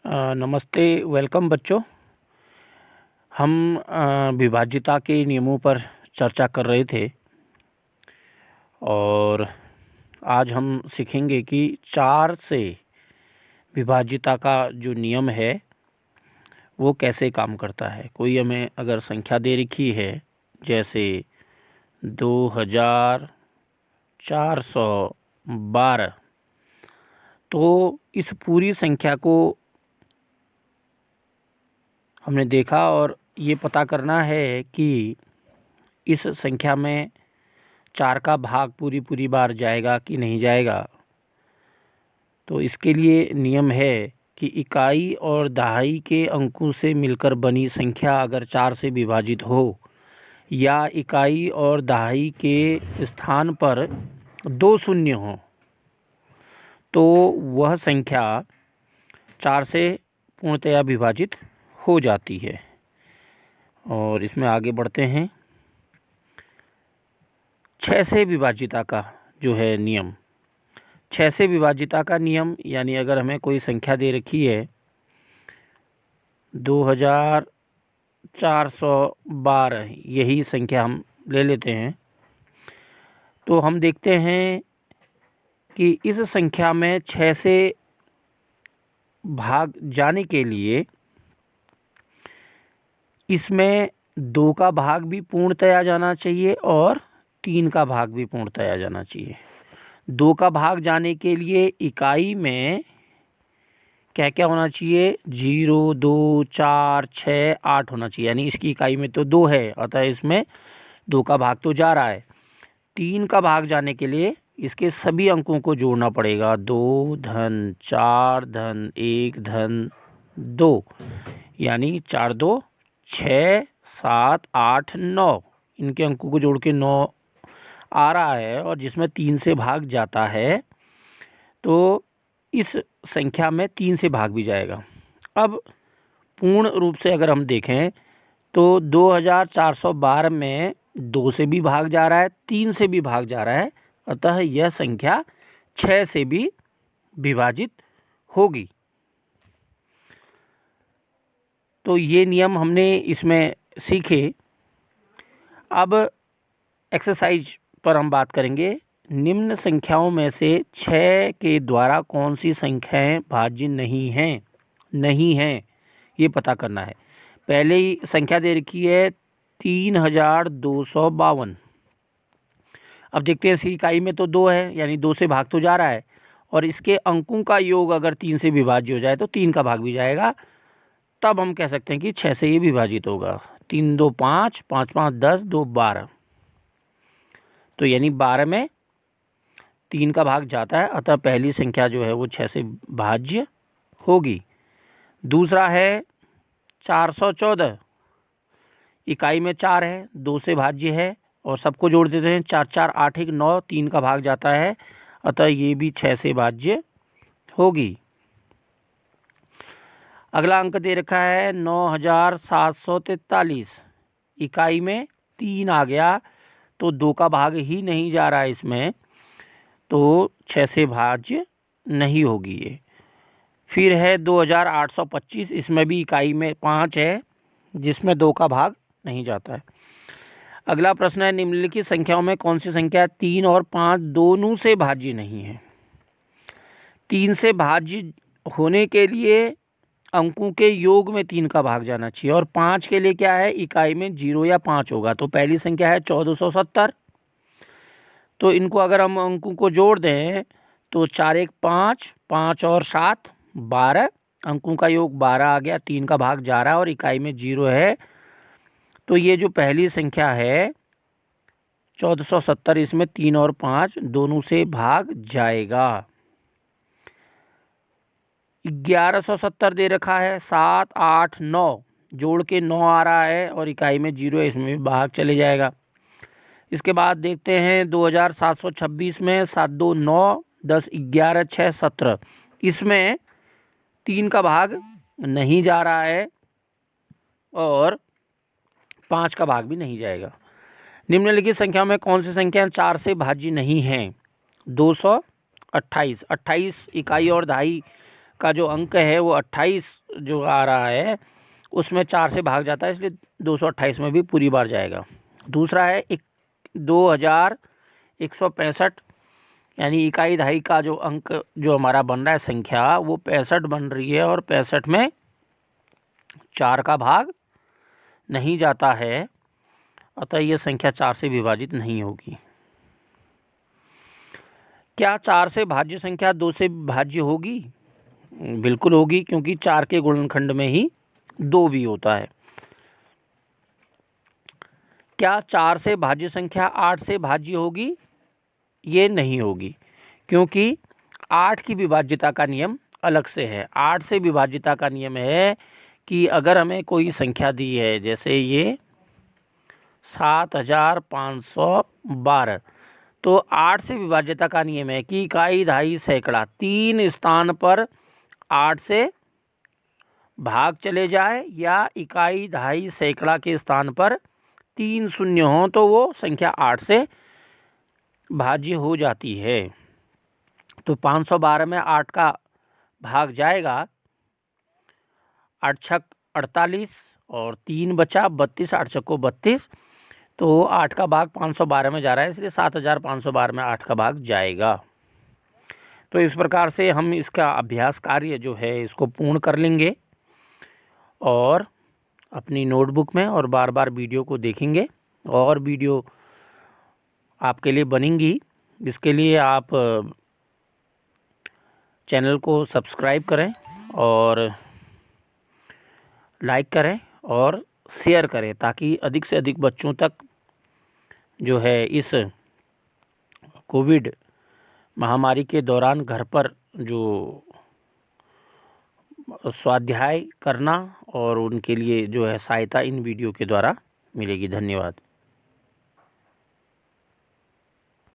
नमस्ते, वेलकम बच्चों। हम विभाज्यता के नियमों पर चर्चा कर रहे थे और आज हम सीखेंगे कि 4 से विभाज्यता का जो नियम है वो कैसे काम करता है। कोई हमें अगर संख्या दे रखी है जैसे 2412, तो इस पूरी संख्या को हमने देखा और ये पता करना है कि इस संख्या में 4 का भाग पूरी बार जाएगा कि नहीं जाएगा। तो इसके लिए नियम है कि इकाई और दहाई के अंकों से मिलकर बनी संख्या अगर 4 से विभाजित हो या इकाई और दहाई के स्थान पर 2 शून्य हो तो वह संख्या 4 से पूर्णतया विभाजित हो जाती है। और इसमें आगे बढ़ते हैं। 6 से विभाज्यता का जो है नियम, 6 से विभाज्यता का नियम यानी अगर हमें कोई संख्या दे रखी है 2412, यही संख्या हम ले लेते हैं, तो हम देखते हैं कि इस संख्या में 6 से भाग जाने के लिए इसमें 2 का भाग भी पूर्णतया जाना चाहिए और 3 का भाग भी पूर्णतया जाना चाहिए। 2 का भाग जाने के लिए इकाई में क्या क्या होना चाहिए? 0, 2, 4, 6, 8 होना चाहिए। यानी इसकी इकाई में तो 2 है, अतः इसमें 2 का भाग तो जा रहा है। 3 का भाग जाने के लिए इसके सभी अंकों को जोड़ना पड़ेगा। 2 धन 4 धन 1 धन 2, यानी 4 2 6 7 8 9, इनके अंकों को जोड़ के 9 आ रहा है और जिसमें 3 से भाग जाता है तो इस संख्या में 3 से भाग भी जाएगा। अब पूर्ण रूप से अगर हम देखें तो 2412 में 2 से भी भाग जा रहा है, 3 से भी भाग जा रहा है, अतः यह संख्या 6 से भी विभाजित होगी। तो ये नियम हमने इसमें सीखे। अब एक्सरसाइज पर हम बात करेंगे। निम्न संख्याओं में से 6 के द्वारा कौन सी संख्याएं भाज्य नहीं हैं, ये पता करना है। पहले ही संख्या दे रखी है 3252। अब देखते हैं, इसकी इकाई में तो 2 है, यानी 2 से भाग तो जा रहा है, और इसके अंकों का योग अगर 3 से विभाज्य हो जाए तो 3 का भाग भी जाएगा। तब हम कह सकते हैं कि 6 से ये विभाजित होगा। 3 2 5, 5 5 10, 2 12, तो यानी 12 में 3 का भाग जाता है, अतः पहली संख्या जो है वो 6 से भाज्य होगी। दूसरा है 414, इकाई में 4 है, 2 से भाज्य है और सबको जोड़ देते हैं। 4 4 8 1 9, 3 का भाग जाता है, अतः ये भी 6 से भाज्य होगी। अगला अंक दे रखा है 9743, इकाई में 3 आ गया तो 2 का भाग ही नहीं जा रहा है इसमें, तो 6 से भाज्य नहीं होगी ये। फिर है 2825, इसमें भी इकाई में 5 है जिसमें 2 का भाग नहीं जाता है। अगला प्रश्न है, निम्नलिखित संख्याओं में कौन सी संख्या 3 और 5 दोनों से भाज्य नहीं है? 3 से भाज्य होने के लिए अंकों के योग में 3 का भाग जाना चाहिए, और 5 के लिए क्या है? इकाई में 0 या 5 होगा। तो पहली संख्या है 1470, तो इनको अगर हम अंकों को जोड़ दें तो 4 1 5, 5 और 7 12, अंकों का योग 12 आ गया, 3 का भाग जा रहा है और इकाई में 0 है। तो ये जो पहली संख्या है 1470, इसमें 3 और 5 दोनों से भाग जाएगा। 1170 दे रखा है, 7 8 9, जोड़ के 9 आ रहा है और इकाई में 0 है, इसमें भी भाग चले जाएगा। इसके बाद देखते हैं 2726 में 7 2 9, 10 11 6 17, इसमें 3 का भाग नहीं जा रहा है और 5 का भाग भी नहीं जाएगा। निम्नलिखित संख्या में कौन सी संख्या 4 से भाज्य नहीं है? 228, 28 इकाई और दहाई का जो अंक है वो 28 जो आ रहा है उसमें 4 से भाग जाता है, इसलिए 228 में भी पूरी बार जाएगा। दूसरा है 2165, यानी इकाई दहाई का जो अंक जो हमारा बन रहा है संख्या वो 65 बन रही है और 65 में 4 का भाग नहीं जाता है, अतः यह संख्या 4 से विभाजित नहीं होगी। क्या 4 से भाज्य संख्या 2 से भाज्य होगी? बिल्कुल होगी, क्योंकि 4 के गुणनखंड में ही 2 भी होता है। क्या 4 से भाज्य संख्या 8 से भाज्य होगी? ये नहीं होगी, क्योंकि 8 की विभाज्यता का नियम अलग से है। 8 से विभाज्यता का नियम है कि अगर हमें कोई संख्या दी है, जैसे ये 7512, तो 8 से विभाज्यता का नियम है कि इकाई दहाई सैकड़ा 3 स्थान पर 8 से भाग चले जाए या इकाई दहाई सैकड़ा के स्थान पर 3 शून्य हो तो वो संख्या 8 से भाज्य हो जाती है। तो 512 में 8 का भाग जाएगा, 8 छक 48 और 3 बचा 32, 8 छक्को 32, तो 8 का भाग 512 में जा रहा है, इसलिए 7512 में 8 का भाग जाएगा। तो इस प्रकार से हम इसका अभ्यास कार्य जो है इसको पूर्ण कर लेंगे और अपनी नोटबुक में और बार बार वीडियो को देखेंगे और वीडियो आपके लिए बनेंगी। इसके लिए आप चैनल को सब्सक्राइब करें और लाइक करें और शेयर करें, ताकि अधिक से अधिक बच्चों तक जो है इस कोविड महामारी के दौरान घर पर जो स्वाध्याय करना और उनके लिए जो है सहायता इन वीडियो के द्वारा मिलेगी। धन्यवाद।